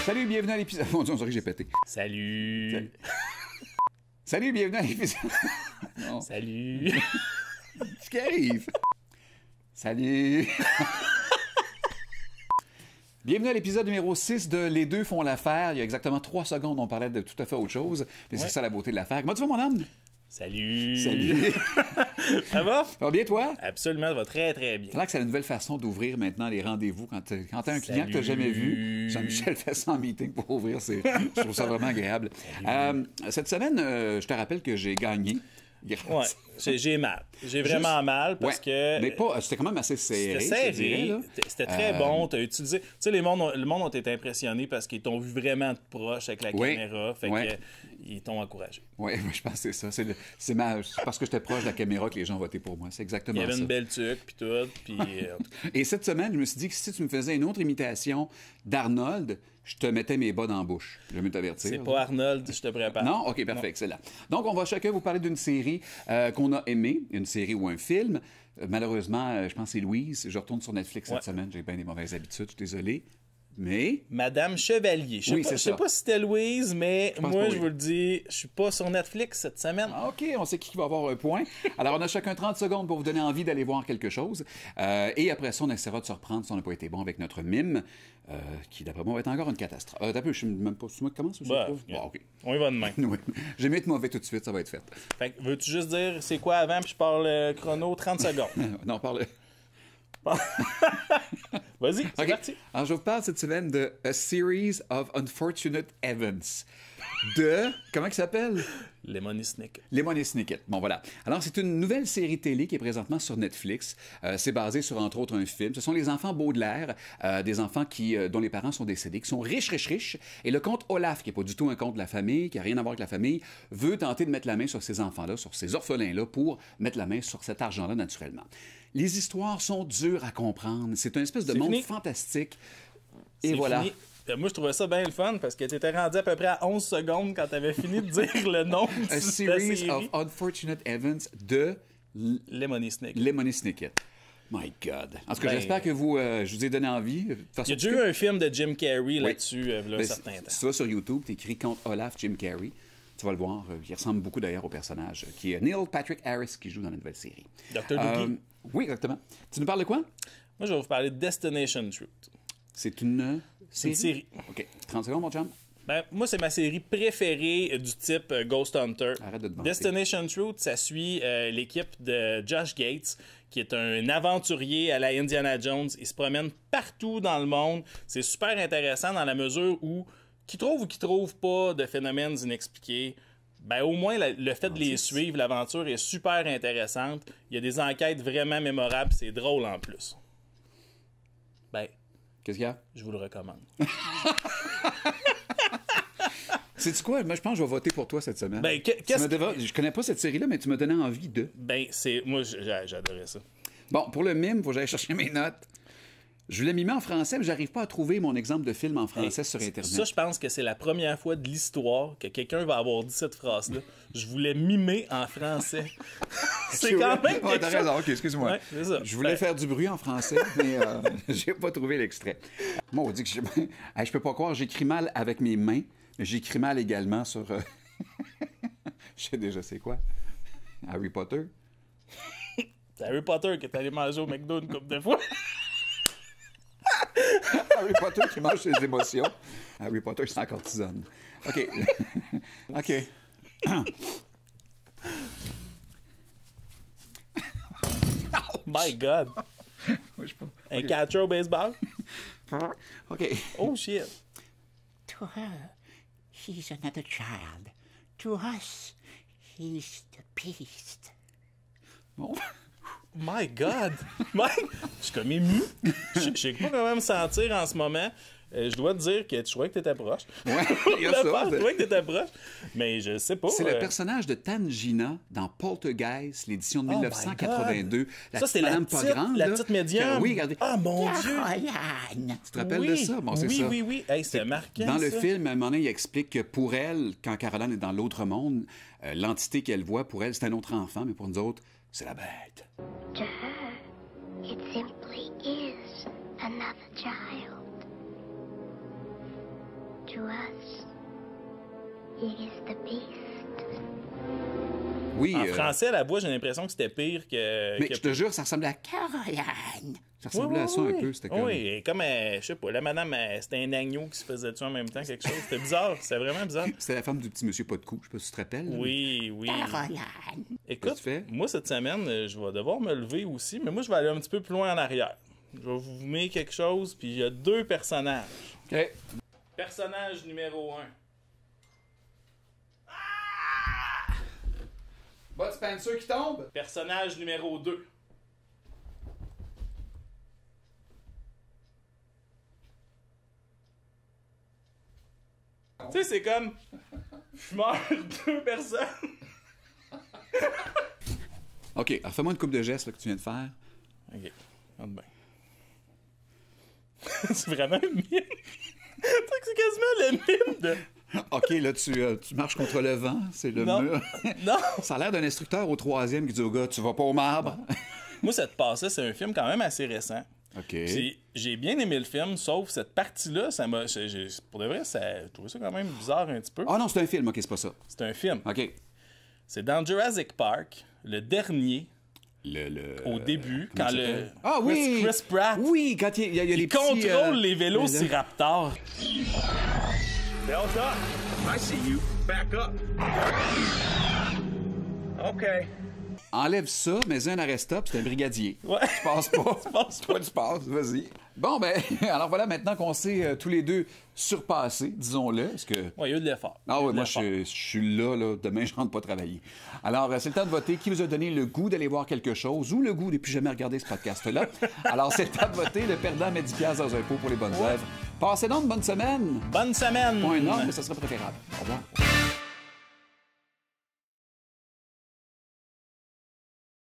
Salut, bienvenue à l'épisode... Mon Dieu, on dirait que j'ai pété. Salut! Salut, bienvenue à l'épisode... Non. Salut! Qu'est-ce qui arrive? Salut! Bienvenue à l'épisode numéro 6 de Les deux font l'affaire. Il y a exactement 3 secondes, on parlait de tout à fait autre chose. Mais c'est ça la beauté de l'affaire. Comment tu vas, mon âme? Salut! Salut! Ça va? Ça va bien, toi? Absolument, ça va très très bien. C'est là que c'est la nouvelle façon d'ouvrir maintenant les rendez-vous. Quand t'as un client que t'as jamais vu, Jean-Michel fait ça en meeting pour ouvrir. Je trouve ça vraiment agréable. Cette semaine, je te rappelle que j'ai gagné. Ouais, j'ai mal. J'ai vraiment mal parce que... Mais pas, c'était quand même assez serré. C'était serré. C'était très bon. T'as utilisé... Tu sais, le monde ont été impressionnés parce qu'ils t'ont vu vraiment de proche avec la caméra. Fait que ils t'ont encouragé. Oui, je pense que c'est ça. C'est parce que j'étais proche de la caméra que les gens ont voté pour moi. C'est exactement ça. Il y avait une belle tuque, puis tout. Puis, Et cette semaine, je me suis dit que si tu me faisais une autre imitation d'Arnold, je te mettais mes bas dans la bouche. Je vais t'avertir. C'est pas Arnold, je te prépare. Non? OK, parfait, excellent. Donc, on va chacun vous parler d'une série qu'on a aimée, une série ou un film. Malheureusement, je pense que c'est Louise. Je retourne sur Netflix cette semaine. J'ai bien des mauvaises habitudes, je suis désolé. Mais... Madame Chevalier. Je sais pas si c'était Louise, mais moi, je vous le dis, je suis pas sur Netflix cette semaine. Ah, OK, on sait qui va avoir un point. Alors, on a chacun 30 secondes pour vous donner envie d'aller voir quelque chose. Et après ça, on essaiera de se reprendre si on n'a pas été bon avec notre mime, qui, d'après moi, va être encore une catastrophe. T'as peu, je suis même pas... C'est moi qui commence ou Bon, OK. On y va demain. Oui. J'ai mieux être mauvais tout de suite, ça va être fait. Fait que, veux-tu juste dire c'est quoi avant, puis je parle le chrono 30 secondes? Non, parle... Vas-y, c'est parti. Alors, je vous parle cette semaine de A Series of Unfortunate Events. De... Comment il s'appelle? Lemony Snicket. Lemony Snicket. Bon, voilà. Alors, c'est une nouvelle série télé qui est présentement sur Netflix. C'est basé sur, entre autres, un film. Ce sont les enfants Baudelaire, des enfants dont les parents sont décédés, qui sont riches. Et le comte Olaf, qui n'est pas du tout un conte de la famille, qui n'a rien à voir avec la famille, veut tenter de mettre la main sur ces enfants-là, sur ces orphelins-là, pour mettre la main sur cet argent-là, naturellement. Les histoires sont dures à comprendre. C'est une espèce de monde fantastique. Et voilà. Fini. Moi, je trouvais ça bien le fun parce que tu étais rendu à peu près à 11 secondes quand tu avais fini de dire le nom de A Series of Unfortunate Events de Lemony Snicket. Lemony Snicket. My God. En tout cas, j'espère que je vous ai donné envie. De toute façon, il y a déjà eu un film de Jim Carrey là-dessus, il y a un certain temps. Si tu vas sur YouTube, tu écris contre Olaf Jim Carrey. Tu vas le voir. Il ressemble beaucoup d'ailleurs au personnage, qui est Neil Patrick Harris, qui joue dans la nouvelle série. Dr. Doogie. Oui, exactement. Tu nous parles de quoi? Moi, je vais vous parler de Destination Truth. C'est une série. OK. 30 secondes, mon chum. Ben, moi, c'est ma série préférée du type Ghost Hunter. Arrête de te vanter. Destination Truth, ça suit l'équipe de Josh Gates, qui est un aventurier à la Indiana Jones. Il se promène partout dans le monde. C'est super intéressant dans la mesure où, qui trouve ou qui trouve pas de phénomènes inexpliqués, ben, au moins, le fait de les suivre, l'aventure est super intéressante. Il y a des enquêtes vraiment mémorables. C'est drôle en plus. Ben... Qu'est-ce qu'il y a? Je vous le recommande. Sais-tu quoi? Moi, je pense que je vais voter pour toi cette semaine. Ben, Je connais pas cette série-là, mais tu m'as donné envie de. Ben, moi, j'adorais ça. Bon, pour le mime, il faut que j'aille chercher mes notes. Je voulais mimer en français, mais j'arrive pas à trouver mon exemple de film en français sur Internet. Ça, je pense que c'est la première fois de l'histoire que quelqu'un va avoir dit cette phrase-là. Je voulais mimer en français. C'est quand même quelque t'as raison, OK, excuse-moi. Ouais, c'est ça. Je voulais faire du bruit en français, mais j'ai pas trouvé l'extrait. Moi, on dit que je peux pas croire, j'écris mal avec mes mains, mais j'écris mal également sur... Je sais déjà c'est quoi. Harry Potter. C'est Harry Potter qui est allé manger au McDo une couple de fois. Harry Potter qui mange ses émotions. Harry Potter, c'est en cortisone. OK. OK. My God. Un catcher au baseball? OK. Oh, shit. To her, he's another child. To us, he's the beast. Bon. My God! Je suis comme ému. Je sais pas comment me sentir en ce moment. Je dois te dire que je trouvais que t'étais proche. Ouais, il y a ça. Je trouvais que t'étais proche. Mais je sais pas. C'est le personnage de Tangina dans Poltergeist, l'édition de 1982. Ça, c'est la petite médium. Oui, regardez. Ah, mon Dieu! Tu te rappelles de ça? Bon, c'est ça. Oui. Hey, c'est marquant, dans le ça. film, à un moment donné, il explique que pour elle, quand Caroline est dans l'autre monde, l'entité qu'elle voit, pour elle, c'est un autre enfant, mais pour nous autres, c'est la bête. To her, it simply is another child. To us, he is the beast. Oui. En français, la voix, j'ai l'impression que c'était pire Mais je te jure, ça ressemblait à Caroline. Ça ressemblait à ça un peu. C'était comme... Oui, comme, je sais pas, la madame, c'était un agneau qui se faisait tuer en même temps, quelque chose. C'était bizarre, c'était vraiment bizarre. C'était la femme du petit monsieur pas de cou, je sais pas si tu te rappelles. Oui, oui. Caroline. Écoute, Qu'est-ce que tu fais? moi, cette semaine, je vais devoir me lever aussi, mais moi, je vais aller un petit peu plus loin en arrière. Je vais vous mettre quelque chose, puis il y a 2 personnages. OK. Personnage numéro 1. Bud Spencer qui tombe. Personnage numéro 2. Tu sais, c'est comme... Je meurs 2 personnes. OK, alors fais-moi une coupe de gestes là, que tu viens de faire. OK, rentre bien. C'est vraiment une mime. C'est quasiment la mime de... OK, là, tu marches contre le vent, c'est le Non. mur. Non! Ça a l'air d'un instructeur au 3e qui dit au gars, tu vas pas au marbre. Moi, cette passe-là, c'est un film quand même assez récent. OK. J'ai bien aimé le film, sauf cette partie-là, ça m'a... Pour de vrai, j'ai trouvé ça quand même bizarre un petit peu. Ah non, c'est un film, OK, c'est pas ça. C'est un film. OK. C'est dans Jurassic Park, le dernier, Le... au début, comment quand ça le... s'appelle? Ah oui! Chris Pratt, Oui, quand il y a les il petits... contrôle les vélociraptors. Belt up. I see you. Back up. Okay. Enlève ça, mets un arrêt-stop, c'est un brigadier. Ouais. Tu passes pas. Tu passes pas. Toi, tu passes, vas-y. Bon, ben, alors voilà, maintenant qu'on s'est tous les deux surpassés, disons-le, parce que... Ouais, il y a eu de l'effort. Ah Il y a eu oui, de moi, l'effort. je suis là, demain, je rentre pas travailler. Alors, c'est le temps de voter. Qui vous a donné le goût d'aller voir quelque chose ou le goût de plus jamais regarder ce podcast-là? Alors, c'est le temps de voter. Le perdant met 10 piastres dans un pot pour les bonnes œuvres. Passez donc une bonne semaine. Bonne semaine! Pas un an, mais ça serait préférable. Au revoir.